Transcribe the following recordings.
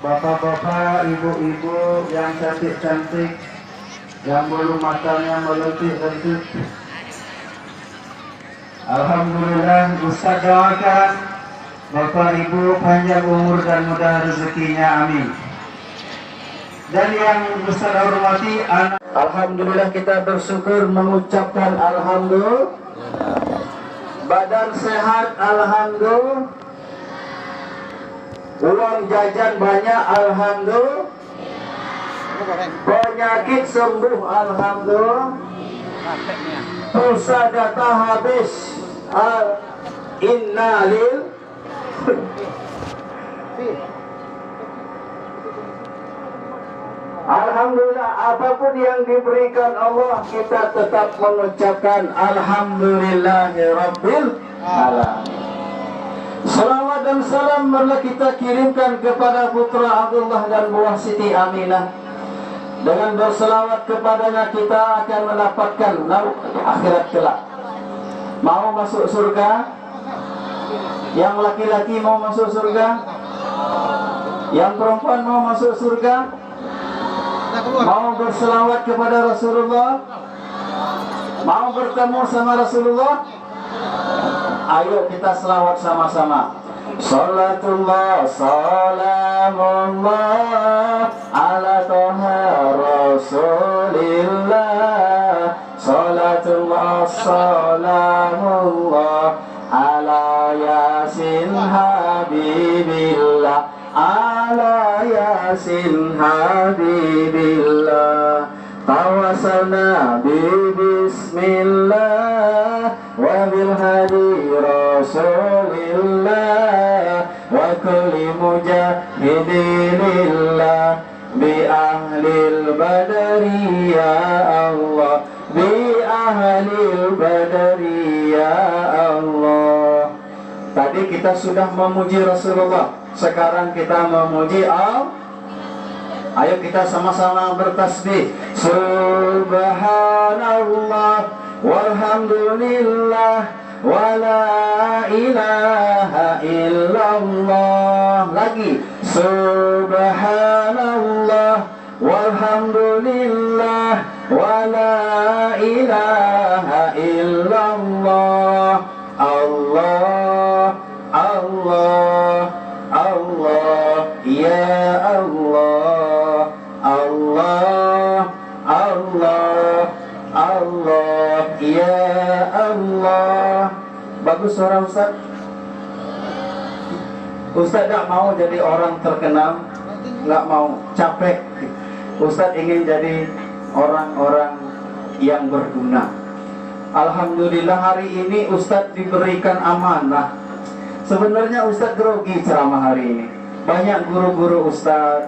bapak-bapak, ibu-ibu yang cantik-cantik, yang bulu matanya melentik-lentik. Alhamdulillah, Ustaz doakan Bapak Ibu panjang umur dan mudah rezekinya, amin. Dan yang Ustaz hormati, alhamdulillah kita bersyukur mengucapkan alhamdulillah. Badan sehat, alhamdulillah. Uang jajan banyak, alhamdulillah. Penyakit sembuh, alhamdulillah. Pulsa data habis, innalil. Alhamdulillah, apapun yang diberikan Allah, kita tetap mengucapkan alhamdulillahirabbil alamin. Salawat dan salam marilah kita kirimkan kepada putra Abdullah dan buah Siti Aminah. Dengan berselawat kepadanya kita akan mendapatkan lauk akhirat kelak. Mau masuk surga? Yang laki-laki mau masuk surga? Yang perempuan mau masuk surga? Mau berselawat kepada Rasulullah? Mau bertemu sama Rasulullah? Ayo kita selawat sama-sama. Salatullah, salamullah ala toha Rasulillah. Salatullah, salamullah ala yasin habibillah. Ala yasin habibillah. Tawasalna bismillah wa bil hadi rasulillah wa kulli mujahidillah bi ahlil badari ya Allah, bi ahlil badari ya Allah. Tadi kita sudah memuji Rasulullah, sekarang kita memuji Allah. Ayo kita sama-sama bertasbih. Subhanallah walhamdulillah wa la ilaha illallah. Lagi. Subhanallah walhamdulillah wa la ilaha illallah. Allah, Allah, Allah, ya Allah, Allah, Allah, Allah, ya Allah. Bagus suara Ustaz. Ustaz tak mau jadi orang terkenal, nggak mau, capek. Ustaz ingin jadi orang-orang yang berguna. Alhamdulillah hari ini Ustaz diberikan amanah. Sebenarnya Ustaz grogi ceramah hari ini. Banyak guru-guru Ustaz.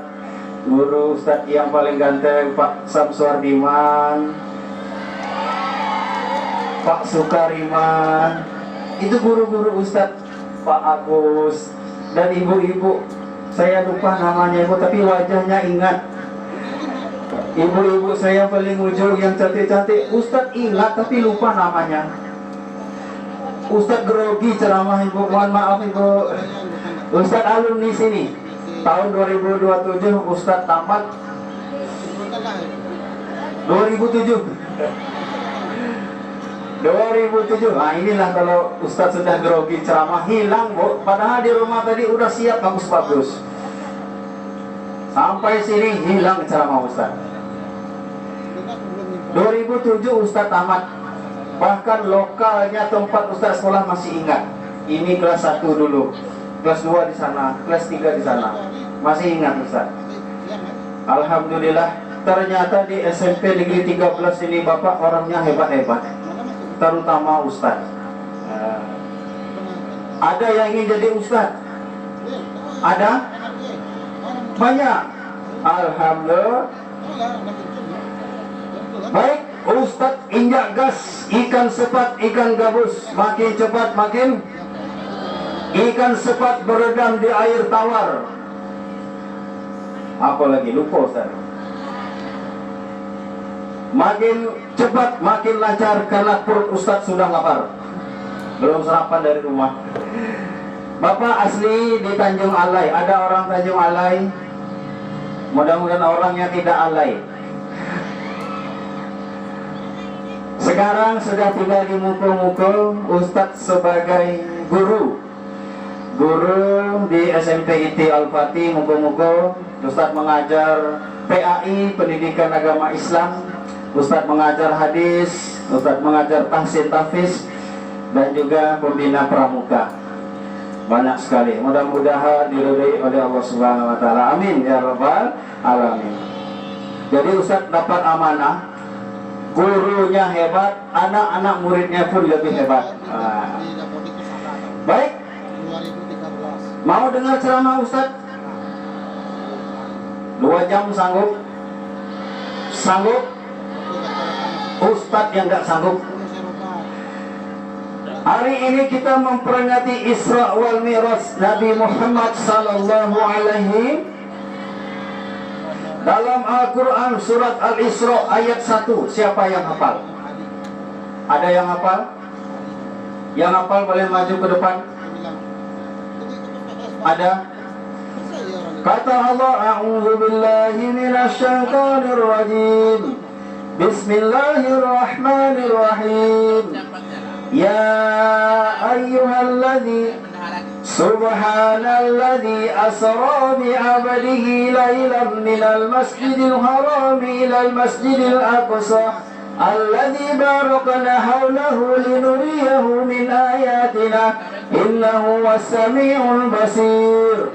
Guru Ustaz yang paling ganteng Pak Samsuardiman, Pak Sukariman. Itu guru-guru Ustaz. Pak Agus dan ibu-ibu. Saya lupa namanya ibu, tapi wajahnya ingat. Ibu-ibu saya paling ujung yang cantik-cantik, Ustaz ingat tapi lupa namanya. Ustaz grogi ceramah ibu, mohon maaf ibu. Ustaz alumni sini. Tahun 2027 Ustaz tamat. 2007. 2007. Nah inilah kalau Ustaz sudah grogi ceramah hilang bu. Padahal di rumah tadi udah siap bagus-bagus. Sampai sini hilang ceramah Ustaz. 2007 Ustaz tamat. Bahkan lokalnya tempat Ustaz sekolah masih ingat. Ini kelas 1 dulu, kelas 2 di sana, kelas 3 di sana. Masih ingat Ustaz. Alhamdulillah. Ternyata di SMP Negeri 13 ini Bapak orangnya hebat-hebat, terutama Ustaz. Ada yang ingin jadi Ustaz? Ada? Banyak. Alhamdulillah. Baik, Ustaz injak gas, ikan sepat, ikan gabus, makin cepat makin. Ikan sepat beredam di air tawar. Apalagi lupa Ustaz. Makin cepat makin lancar karena perut Ustaz sudah lapar. Belum sarapan dari rumah. Bapak asli di Tanjung Alai. Ada orang Tanjung Alai? Mudah-mudahan orangnya tidak alay. Sekarang sudah tinggal di muka-muka Ustadz sebagai guru di SMP IT Al-Fatih. Muka-muka Ustadz mengajar PAI, Pendidikan Agama Islam. Ustadz mengajar hadis, Ustadz mengajar tahsin tahfiz, dan juga pembina pramuka. Banyak sekali. Mudah-mudahan diridhai oleh Allah Subhanahu wa taala. Amin ya rabbal alamin. Jadi Ustadz dapat amanah, gurunya hebat, anak-anak muridnya pun lebih hebat. Baik. Mau dengar ceramah Ustadz? 2 jam sanggup? Sanggup? Ustadz yang gak sanggup. Hari ini kita memperingati Isra wal Mi'raj Nabi Muhammad sallallahu alaihi. Dalam Al-Quran surat Al-Isra ayat 1. Siapa yang hafal? Ada yang hafal? Yang hafal boleh maju ke depan. Ada? Kata Allah, a'udzu billahi minasy syaithanir rajim. Bismillahirrahmanirrahim. Ya ayyuhalladzi subhanalladzi asra bi'abdihi lailan minal masjidil haram ilal masjidil aqsa alladzi barakna hawlahu linuriyahu min ayatina innahu was-sami'ul basir.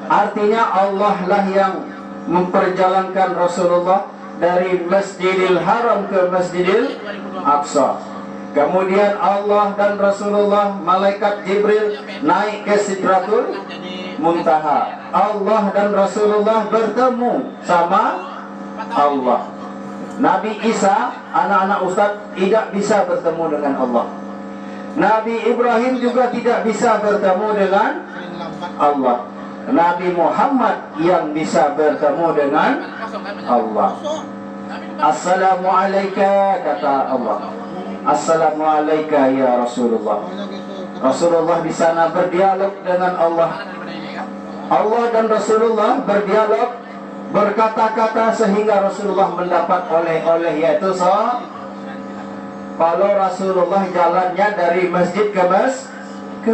Artinya Allah lah yang memperjalankan Rasulullah dari Masjidil Haram ke Masjidil Aqsa. Kemudian Allah dan Rasulullah, malaikat Jibril naik ke Sidratul Muntaha. Allah dan Rasulullah bertemu sama Allah. Nabi Isa, anak-anak Ustadz, tidak bisa bertemu dengan Allah. Nabi Ibrahim juga tidak bisa bertemu dengan Allah. Nabi Muhammad yang bisa bertemu dengan Allah. Assalamualaikum, kata Allah. Assalamualaikum ya Rasulullah. Rasulullah di sana berdialog dengan Allah. Allah dan Rasulullah berdialog, berkata-kata sehingga Rasulullah mendapat oleh-oleh, yaitu kalau Rasulullah jalannya dari masjid ke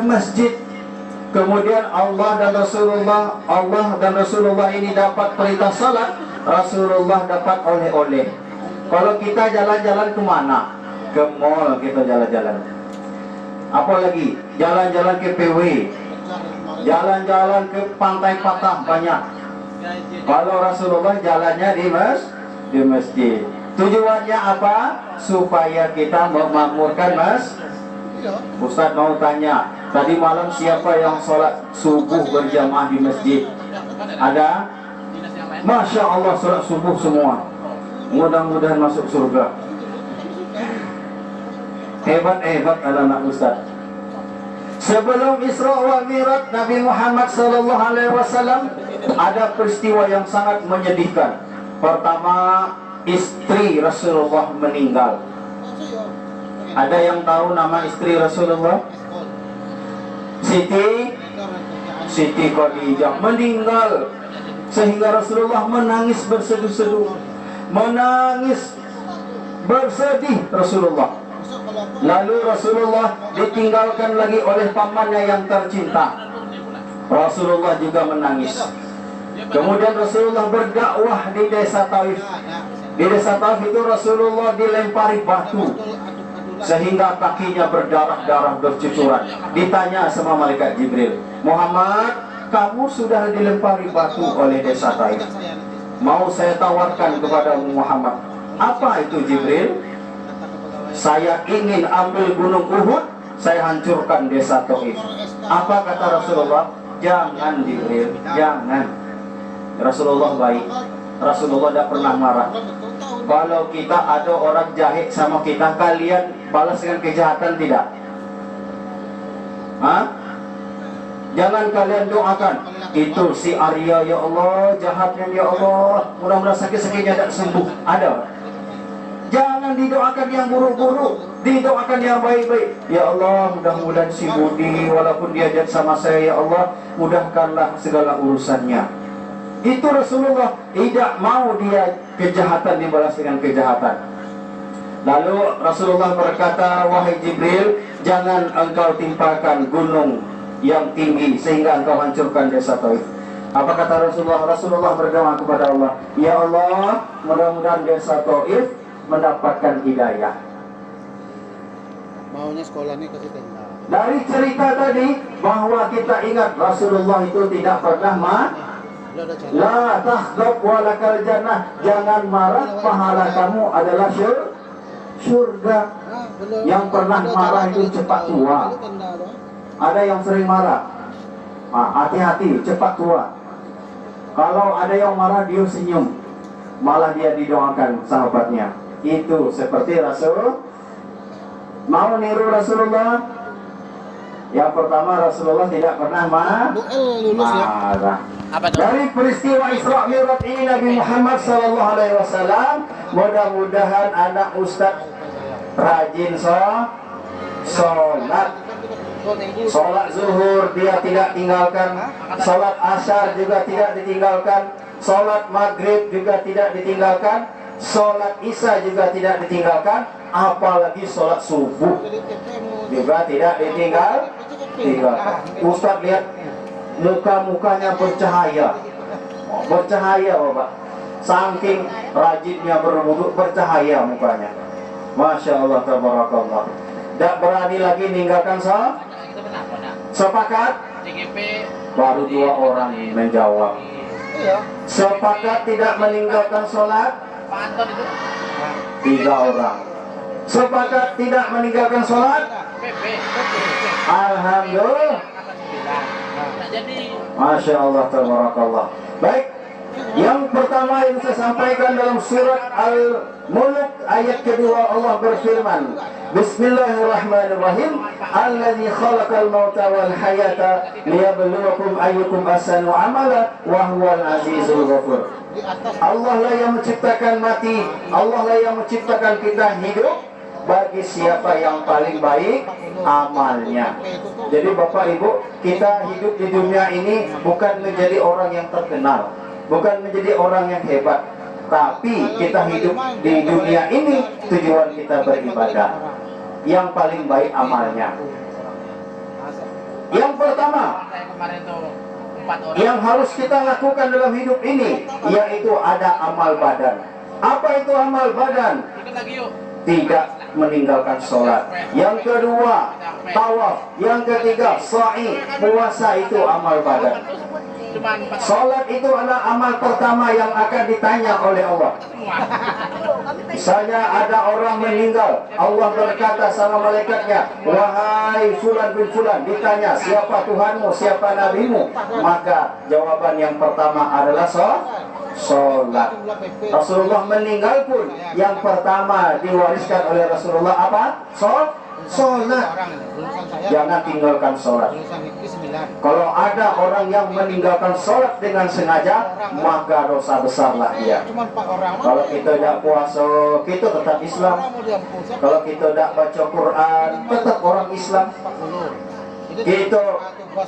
masjid. Kemudian Allah dan Rasulullah ini dapat perintah salat, Rasulullah dapat oleh-oleh. Kalau kita jalan-jalan kemana? Ke mall kita jalan-jalan. Apalagi jalan-jalan ke PW, jalan-jalan ke pantai Patah banyak. Kalau Rasulullah jalannya di masjid. Tujuannya apa? Supaya kita memakmurkan Ustadz mau tanya, tadi malam siapa yang sholat subuh berjamaah di masjid? Ada? Masya Allah, sholat subuh semua. Mudah-mudahan masuk surga. Hebat-hebat anak-anak Ustadz. Sebelum Isra wal Mi'raj Nabi Muhammad sallallahu alaihi wasallam ada peristiwa yang sangat menyedihkan. Pertama, istri Rasulullah meninggal. Ada yang tahu nama istri Rasulullah? Siti Khadijah meninggal, sehingga Rasulullah menangis berseduh-seduh, menangis bersedih Rasulullah. Lalu Rasulullah ditinggalkan lagi oleh pamannya yang tercinta. Rasulullah juga menangis. Kemudian Rasulullah berdakwah di desa Taif. Di desa Taif itu Rasulullah dilempari batu sehingga kakinya berdarah-darah bercucuran. Ditanya sama malaikat Jibril, Muhammad, kamu sudah dilempari batu oleh desa Taif. Mau saya tawarkan kepada Muhammad. Apa itu Jibril? Saya ingin ambil gunung Uhud, saya hancurkan desa Taif. Apa kata Rasulullah? Jangan Jibril, jangan. Rasulullah baik. Rasulullah tidak pernah marah. Kalau kita ada orang jahat sama kita, kalian balas dengan kejahatan tidak? Hah? Jangan kalian doakan, itu si Arya ya Allah, jahatnya ya Allah, mudah-mudahan sakit-sakitnya tidak sembuh. Ada? Jangan didoakan yang buruk-buruk, didoakan yang baik-baik. Ya Allah, mudah-mudahan si Budi walaupun dia jahat sama saya, ya Allah, mudahkanlah segala urusannya. Itu Rasulullah tidak mau dia kejahatan dibalas dengan kejahatan. Lalu Rasulullah berkata, wahai Jibril, jangan engkau timpakan gunung yang tinggi sehingga engkau hancurkan desa Taif. Apa kata Rasulullah? Rasulullah berdoa kepada Allah, ya Allah, mudah-mudahan desa Taif mendapatkan hidayah. Maunya sekolah ini kasih tenda. Dari cerita tadi bahwa kita ingat Rasulullah itu tidak pernah la tahdab walakal jannah, jangan marah, pahala kamu adalah surga. Yang pernah marah itu cepat tua. Ada yang sering marah, hati-hati, cepat tua. Kalau ada yang marah, dia senyum, malah dia didoakan sahabatnya. Itu seperti Rasul. Mau niru Rasulullah? Yang pertama, Rasulullah tidak pernah marah. Dari peristiwa Isra Mi'raj ini Nabi Muhammad SAW, mudah-mudahan anak Ustadz rajin sholat. Sholat zuhur dia tidak tinggalkan, sholat asar juga tidak ditinggalkan, sholat maghrib juga tidak ditinggalkan, sholat isya juga tidak ditinggalkan, apalagi sholat subuh juga tidak ditinggalkan. Ustaz lihat muka-mukanya bercahaya, Bapak, saking rajinnya berwudu, bercahaya mukanya, Masya Allah, tabarakallah. Tidak berani lagi meninggalkan sholat. Sepakat? Baru 2 orang menjawab. Sepakat tidak meninggalkan sholat? 3 orang. Sepakat tidak meninggalkan sholat? Alhamdulillah. Masya Allah, tabarakallah. Baik, yang pertama yang saya sampaikan dalam surat Al-Mulk ayat kedua, Allah berfirman, Bismillahirrahmanirrahim, Alladzi khalaqal mauta wal hayata liyabluwakum ayyukum ahsanu amala wa huwal azizul ghafur. Allah lah yang menciptakan mati, Allah lah yang menciptakan kita hidup bagi siapa yang paling baik amalnya. Jadi Bapak Ibu, kita hidup di dunia ini bukan menjadi orang yang terkenal, bukan menjadi orang yang hebat, tapi kita hidup di dunia ini tujuan kita beribadah. Yang paling baik amalnya. Yang pertama yang harus kita lakukan dalam hidup ini, yaitu ada amal badan. Apa itu amal badan? Tidak meninggalkan sholat. Yang kedua, tawaf. Yang ketiga, sa'i. Puasa itu amal badan. Sholat itu adalah amal pertama yang akan ditanya oleh Allah. Misalnya ada orang meninggal, Allah berkata sama malaikatnya, wahai fulan bin fulan, ditanya siapa Tuhanmu, siapa nabimu, maka jawaban yang pertama adalah sholat. Rasulullah meninggal pun yang pertama diwariskan oleh Rasulullah apa? Sholat. Jangan tinggalkan sholat. Kalau ada orang yang meninggalkan sholat dengan sengaja, maka dosa besarlah dia. Kalau kita tidak puasa, kita tetap Islam. Kalau kita tidak baca Quran, tetap orang Islam. Kita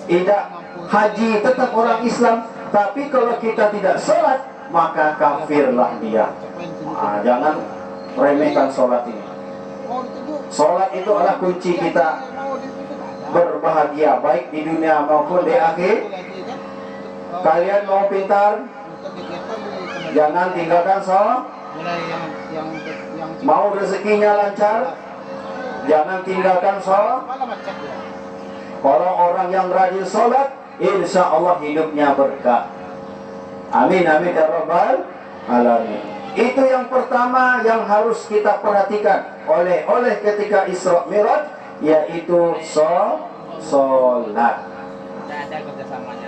tidak haji, tetap orang Islam. Tapi kalau kita tidak sholat, maka kafirlah dia. Jangan remehkan sholat ini. Sholat itu adalah kunci kita berbahagia, baik di dunia maupun di akhir. Kalian mau pintar, jangan tinggalkan sholat. Mau rezekinya lancar, jangan tinggalkan sholat. Kalau orang yang rajin sholat, insya Allah hidupnya berkah. Amin, amin ya rabbal alamin. Itu yang pertama yang harus kita perhatikan oleh ketika Isra Mi'raj, yaitu sholat.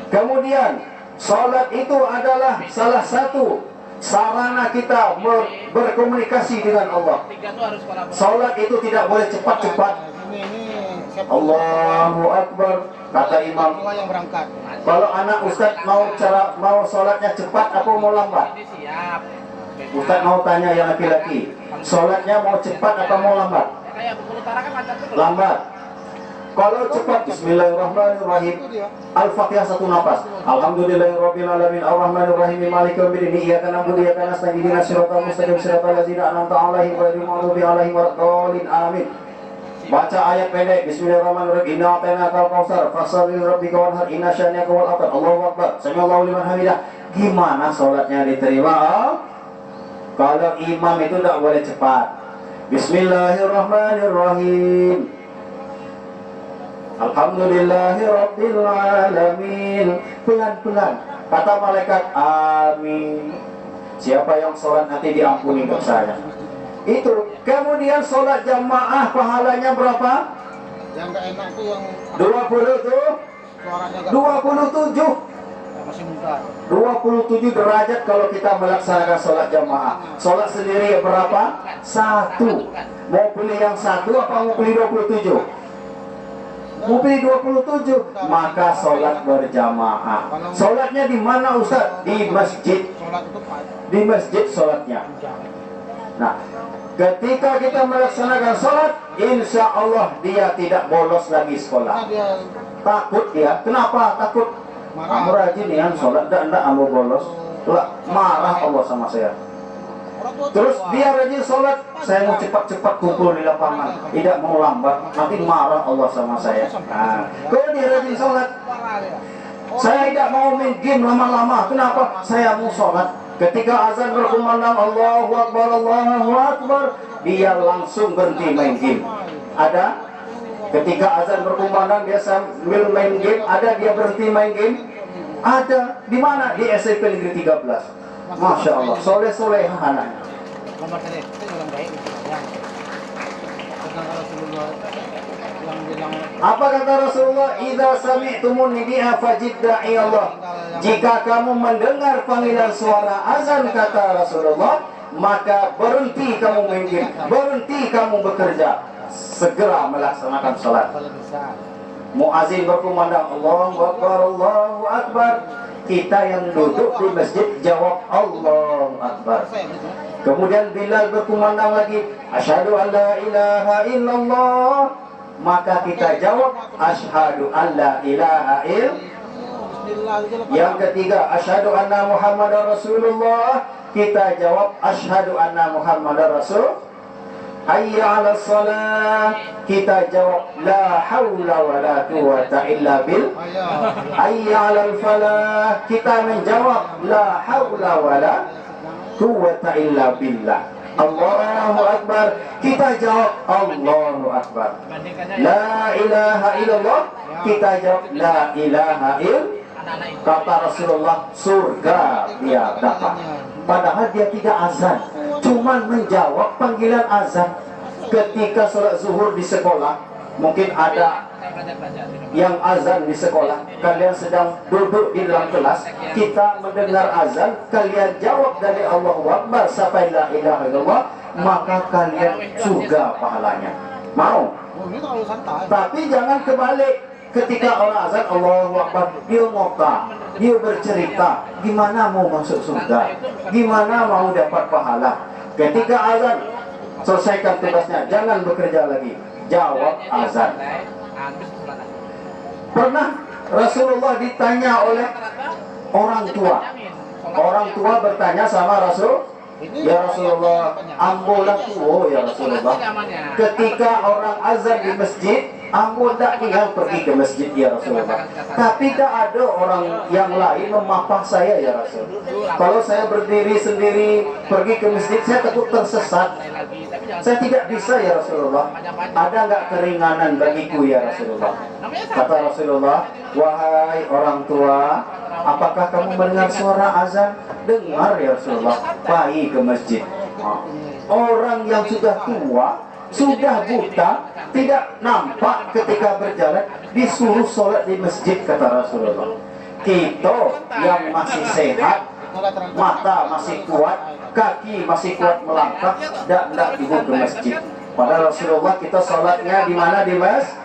Kemudian sholat itu adalah salah satu sarana kita berkomunikasi dengan Allah. Sholat itu tidak boleh cepat-cepat. Allahu Akbar, kata imam. Kalau anak Ustadz mau sholatnya cepat apa mau lambat? Ustadz mau tanya yang laki-laki, sholatnya mau cepat atau mau lambat? Lambat. Kalau cepat, Bismillahirrahmanirrahim. Al-Fatihah satu nafas. Alhamdulillahirabbil alamin arrahmanirrahim maliki yaumiddin iyyaka na'budu wa iyyaka nasta'in ihdinas siratal mustaqim siratal ladzina an'amta 'alaihim ghairil maghdubi 'alaihim waladdallin amin. Baca ayat pendek. Bismillahirrahmanirrahim. Inna a'tainakal kautsar fasholli lirabbika wanhar inna syani'aka wal abtar. Allahu akbar. Sami'allahu liman hamidah. Gimana sholatnya diterima? Kalau imam itu tidak boleh cepat. Bismillahirrahmanirrahim. Alhamdulillahirabbil alamin. Pelan-pelan. Kata malaikat, amin. Siapa yang sholat nanti diampuni untuk saya. Itu. Kemudian sholat jamaah pahalanya berapa? Yang gak enak tuh yang 20 tuh. suaranya 27. masih muda. 27 derajat kalau kita melaksanakan sholat jamaah. Sholat sendiri berapa? 1. Mau pilih yang 1 apa mau pilih 27? Mau pilih 27, maka sholat berjamaah. Sholatnya di mana Ustaz? Di masjid. Di masjid sholatnya. Nah, ketika kita melaksanakan sholat, insya Allah dia tidak bolos lagi sekolah. Takut dia. Kenapa takut? Kamu rajin ya sholat, enggak kamu bolos. Marah Allah sama saya. Terus dia rajin sholat, saya mau cepat-cepat kumpul di lapangan, tidak mau lambat, nanti marah Allah sama saya. Nah, kalau dia rajin sholat, saya tidak mau main game lama-lama. Kenapa? Saya mau sholat. Ketika azan berkumandang Allahu Akbar, Allahu Akbar, dia langsung berhenti main game. Ada? Ketika azan berkumandang dia sambil main game, ada dia berhenti main game? Ada. Di mana? Di SMP Negeri 13. Masya Allah, soleh-soleh anaknya. Apa kata Rasulullah? Idza sami'tumun nidi'a fajib da'i Allah. Jika kamu mendengar panggilan suara azan, kata Rasulullah, maka berhenti kamu main game, berhenti kamu bekerja, segera melaksanakan salat. Muazin berkumandang Allahu Akbar, Allahu Akbar. Kita yang duduk di masjid jawab Allahu Akbar. Kemudian Bilal berkumandang lagi asyhadu an la ilaha illallah. Maka kita jawab asyhadu an la ilaha illallah. Yang ketiga asyhadu anna Muhammadar Rasulullah. Kita jawab asyhadu anna Muhammadar Rasul. Hayya 'alas shalah. Kita jawab la haula wala quwwata illa bil. Hayya 'alal falah. Kita menjawab la haula wala quwwata illa billah. Allahu Akbar. Kita jawab Allahu Akbar. La ilaha illallah. Kita jawab la ilaha illallah. Kata Rasulullah, surga dia dapat. Padahal dia tidak azan, cuman menjawab panggilan azan. Ketika sholat zuhur di sekolah, mungkin ada yang azan di sekolah, kalian sedang duduk di dalam kelas, kita mendengar azan, kalian jawab dari Allahu Akbar sampai la ilaha illallah, maka kalian surga pahalanya. Mau? Tapi jangan kebalik. Ketika orang azan Allahu Akbar, dia ngokah, dia bercerita, gimana mau masuk surga, gimana mau dapat pahala. Ketika azan, selesaikan tugasnya, jangan bekerja lagi, jawab azan. Pernah Rasulullah ditanya oleh orang tua. Orang tua bertanya sama Rasul, ya Rasulullah, ambolah tuh ya Rasulullah. Ketika orang azan di masjid, ambo tidak tinggal pergi ke masjid ya Rasulullah. Tapi tidak ada orang yang lain memapah saya ya Rasul. Kalau saya berdiri sendiri pergi ke masjid, saya takut tersesat. Saya tidak bisa ya Rasulullah. Ada nggak keringanan bagiku ya Rasulullah? Kata Rasulullah, wahai orang tua, apakah kamu mendengar suara azan? Dengar ya Rasulullah. Pergi ke masjid. Orang yang sudah tua, sudah buta, tidak nampak ketika berjalan, disuruh sholat di masjid, kata Rasulullah. Kita yang masih sehat, mata masih kuat, kaki masih kuat melangkah, tidak dibawa ke masjid. Pada Rasulullah kita sholatnya di mana? Di masjid.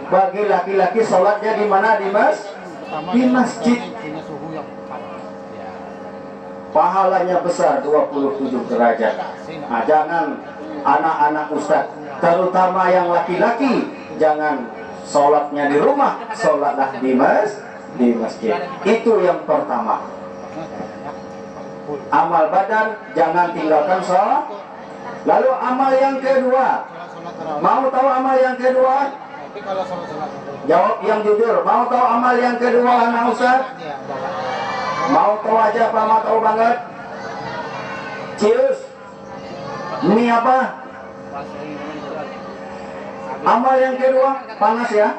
Bagi laki-laki sholatnya di mana? Di masjid. Di masjid. Pahalanya besar, 27 derajat. Nah, jangan anak-anak ustaz, terutama yang laki-laki, jangan sholatnya di rumah, sholatlah di masjid. Itu yang pertama. Amal badan, jangan tinggalkan sholat. Lalu amal yang kedua, Sholat tarawih. mau tahu amal yang kedua? Tapi kalau sholat Jawab yang jujur. Mau tahu amal yang kedua, anak Ustaz? ya bawa. Mau tahu aja apa mau tahu banget? Cius. Ini apa? Amal yang kedua, panas ya.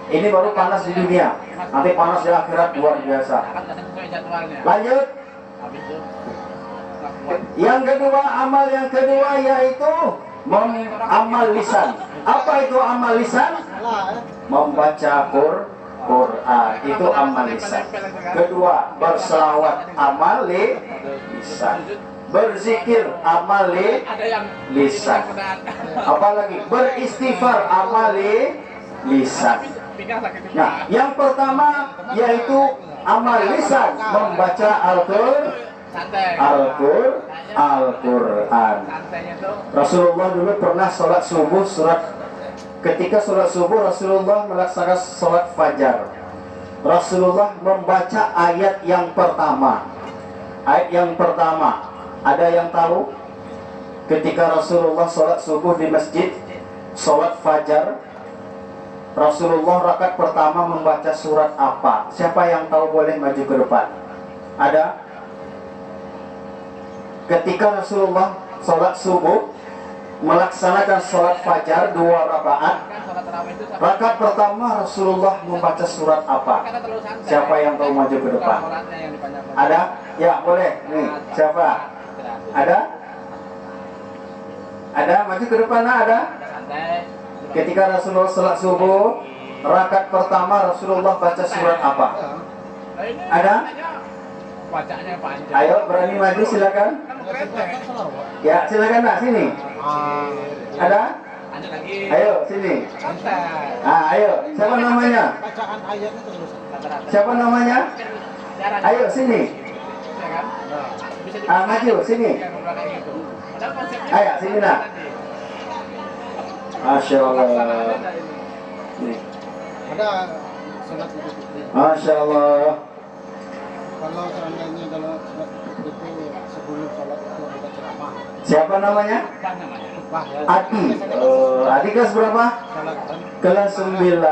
Ini baru panas di dunia. Nanti panas di akhirat luar biasa. Lanjut. Yang kedua, amal yang kedua yaitu amal lisan. Apa itu amal lisan? Salah Membaca Quran, itu amal lisan. Kedua, berselawat, amal lisan. Berzikir, amal lisan. Apalagi beristighfar, amal lisan. Nah, yang pertama yaitu amal lisan, membaca Al-Quran. Rasulullah dulu pernah sholat subuh, ketika sholat subuh Rasulullah melaksanakan sholat fajar. Rasulullah membaca ayat yang pertama. Ayat yang pertama, ada yang tahu? Ketika Rasulullah sholat subuh di masjid, sholat fajar, Rasulullah rakaat pertama membaca surat apa? Siapa yang tahu boleh maju ke depan? Ada? Ketika Rasulullah sholat subuh melaksanakan sholat fajar 2 rakaat, rakaat pertama Rasulullah membaca surat apa? Siapa yang tahu maju ke depan? Ada? Ya boleh. Nih, siapa? Ada? Ada? Maju ke depan, ada? Ketika Rasulullah sholat subuh, rakaat pertama Rasulullah baca surat apa? Ada? Bacanya panjang. Ayo, berani maju silakan. Ya, silakan nak sini. Ada? Lanjut lagi. Ayo sini. Santai. Ayo. Siapa namanya? bacaan ayatnya terus. Siapa namanya? Ayo sini. Ya kan? Bisa Maju sini. yang ngobrol kayak gitu. Padahal konsepnya Ayo sini nak. Masya Allah. Nih. Ada sholat Idul Fitri. Masya Allah. Kalau seandainya kalau sholat Idul Fitri sebelum sholat itu ada ceramah. Siapa namanya? apa namanya? Wah, ya. Adi. Adi kelas berapa? Sholat kan. Kelas 9.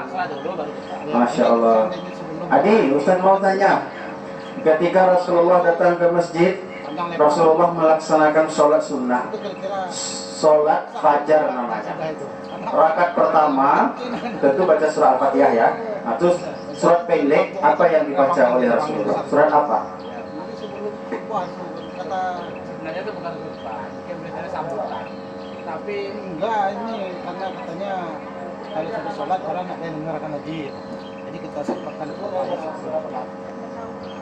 Salah dulu baru bisa. Masya Allah. Seandainya sebelum Adi, Ustaz mau tanya. Ketika Rasulullah datang ke masjid, panjang lebar. Rasulullah melaksanakan sholat sunnah, Itu kira-kira sholat fajar namanya. sudah itu. Rakaat pertama tentu baca surah Al-Fatihah ya. Nah, terus surat pendek apa yang dibaca oleh Rasulullah? Surat apa? Nanti sebelum wah kata Sebenarnya itu bukan khutbah, mungkin biasanya sambutan. Tapi enggak ini karena katanya kalau sudah sholat orang nggak ada mendengarkan lagi. Jadi kita sempatkan itu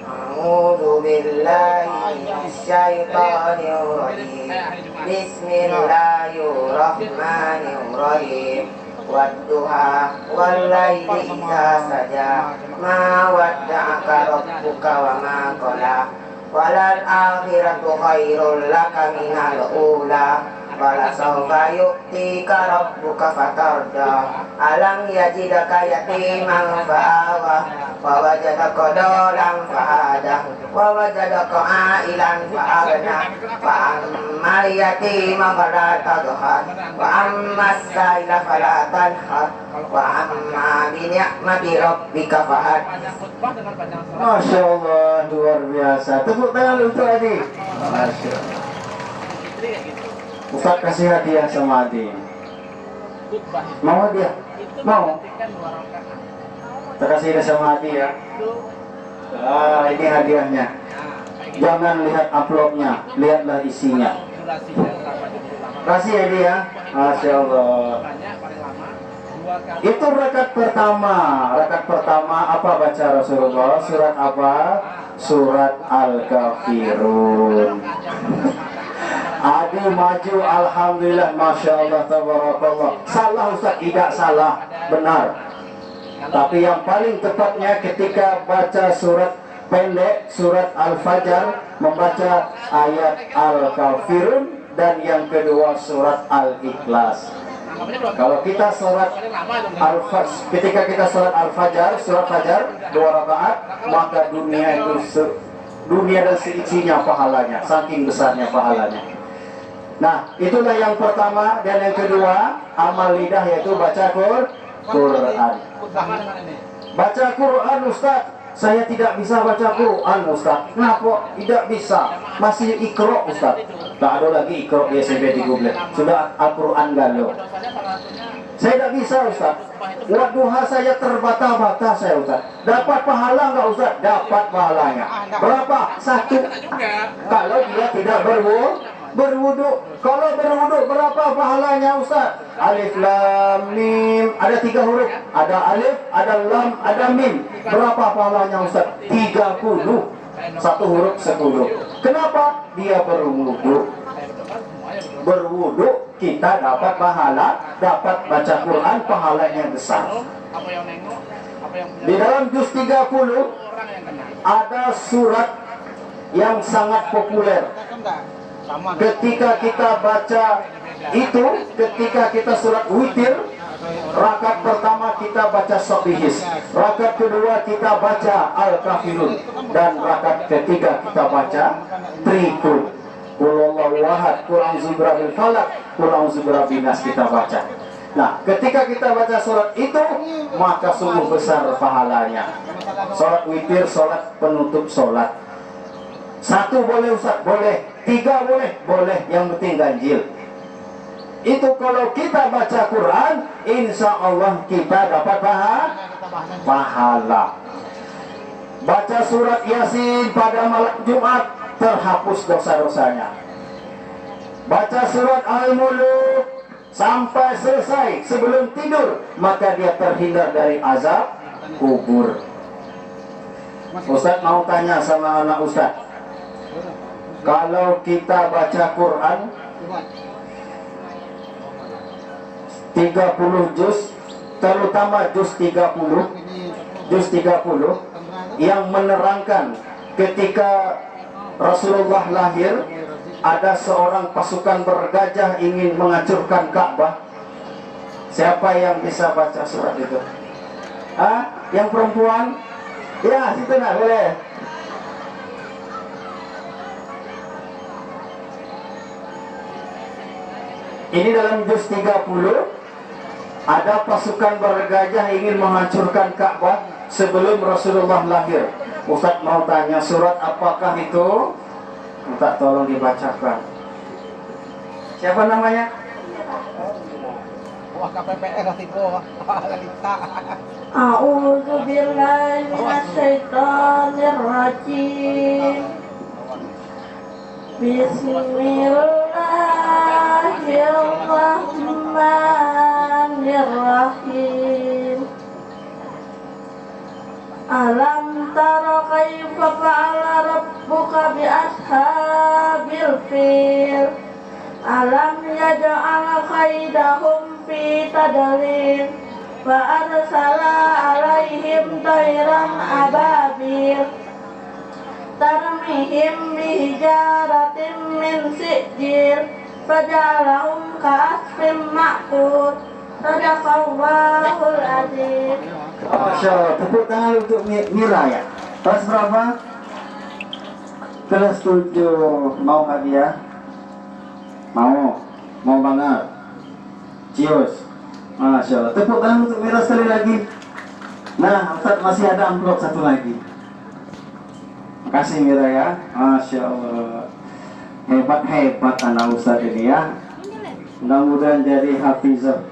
A'udzu billahi minasyaitonir rajim. Bismillahirrahmanirrahim. Wadduha wallaili idza saja. Ma wadda'aka rabbuka wa ma qala. Walal akhiratu khairul laka minal ula. Wala sawfa yu'tika rabbuka fatarda. Alam yajidaka yatiman fa'awa. Wa wajadaka dolan fa'ada. Wa wajadaka ailan fa'agna. Wa ammal yatima fala tadhar. Wa ammas saila fala tanhar. Wa amma bi ni'mati rabbika fahad. panjang khutbah dengan panjang sholat. Masya Allah, luar biasa. Tepuk tangan untuk Adi. Masya Allah. Fitri kayak gitu. Ustaz kasih hadiah sama Adi. Khutbah itu. Mau hadiah? Itu Mau? menggantikan 2 rakaat. Kita kasih hadiah sama Adi ya. Itu Ini hadiahnya. kayak gitu. Jangan lihat amplopnya, lihatlah isinya. Durasinya berapa dulu lama. Kasih hadiah. Masya Allah. Banyak paling lama 2 kali. Itu rakaat pertama. Rakaat pertama apa baca Rasulullah? Surat apa? Surat Al-Kafirun. Adi maju, alhamdulillah, masya Allah, tabarakallah. Salah Ustaz, tidak salah, benar. Tapi yang paling tepatnya ketika baca surat pendek, surat Al-Fajr, membaca ayat Al-Kafirun, dan yang kedua surat Al-Ikhlas. Kalau kita sholat ketika kita sholat al-fajr, surat fajar 2 rakaat, maka dunia dan seisinya pahalanya, saking besarnya pahalanya. Nah, itulah yang pertama. Dan yang kedua, amal lidah, yaitu baca Quran. Baca Quran, Ustaz. Saya tidak bisa baca Quran, Ustaz. Kenapa? Tidak bisa. Masih Iqra, Ustaz. Tak ada lagi Iqra di SMP di Google. Sudah Al-Quran galau. Saya tidak bisa, Ustaz. Wadduha saya terbata-bata, saya, Ustaz. Dapat pahala nggak, Ustaz? Dapat pahalanya. Berapa? 1. Kalau dia tidak berwudu. Kalau berwudu berapa pahalanya, Ustaz? Alif lam mim. Ada 3 huruf. Ada alif, ada lam, ada mim. Berapa pahalanya, Ustaz? 30. 1 huruf 10. Kenapa? Dia berwudu. Berwudu kita dapat pahala, dapat baca Quran, pahalanya besar. Di dalam juz 30 ada surat yang sangat populer. Ketika kita baca itu, ketika kita surat witir, rakaat pertama kita baca Sabihis, rakaat kedua kita baca Al-Kafirun, dan rakaat ketiga kita baca Trikul. Qul huwallahu ahad, Qul a'udzu birabbil falaq, Qul a'udzu birabbin nas kita baca. Nah, ketika kita baca surat itu, maka sungguh besar pahalanya. Salat witir, salat penutup salat. 1 boleh, Ustaz? Boleh. 3 boleh? Boleh. Yang penting ganjil. Itu kalau kita baca Quran, insya Allah kita dapat pahala. Baca surat Yasin pada malam Jumat, terhapus dosa-dosanya. Baca surat Al-Mulk sampai selesai sebelum tidur, maka dia terhindar dari azab kubur. Ustaz mau tanya sama anak Ustaz, kalau kita baca Quran 30 juz, terutama juz 30 yang menerangkan ketika Rasulullah lahir, ada seorang pasukan bergajah ingin menghancurkan Ka'bah. Siapa yang bisa baca surat itu? Yang perempuan? Ya, situ nak boleh. Ini dalam juz 30 ada pasukan bergajah ingin menghancurkan Ka'bah sebelum Rasulullah lahir. Ustaz mau tanya, surat apakah itu? Minta tolong dibacakan. Siapa namanya? Wah, KPPR tipe Lalita. A'udzu billahi minasyaitonir rajim. Bismillahirrahmanirrahim. Alam tara kaifa fa'ala rabbuka bi ashabil fil. Alam yaj'al kaidahum fi tadlil. Fa arsala alaihim tayran ababil. Tarmihim bihijaratin min sijil. Faja'alahum ka'asfin ma'kul. Sadaqallahul azim. Masya Allah, tepuk tangan untuk Mira ya. Kelas berapa? Kelas 7. Mau hadiah? Mau banget. Cius. Masya Allah, tepuk tangan untuk Mira sekali lagi. Nah, Ustaz masih ada amplop 1 lagi. Makasih Mira ya. Masya Allah, hebat anak Ustaz ini ya. Mudah-mudahan jadi hafizah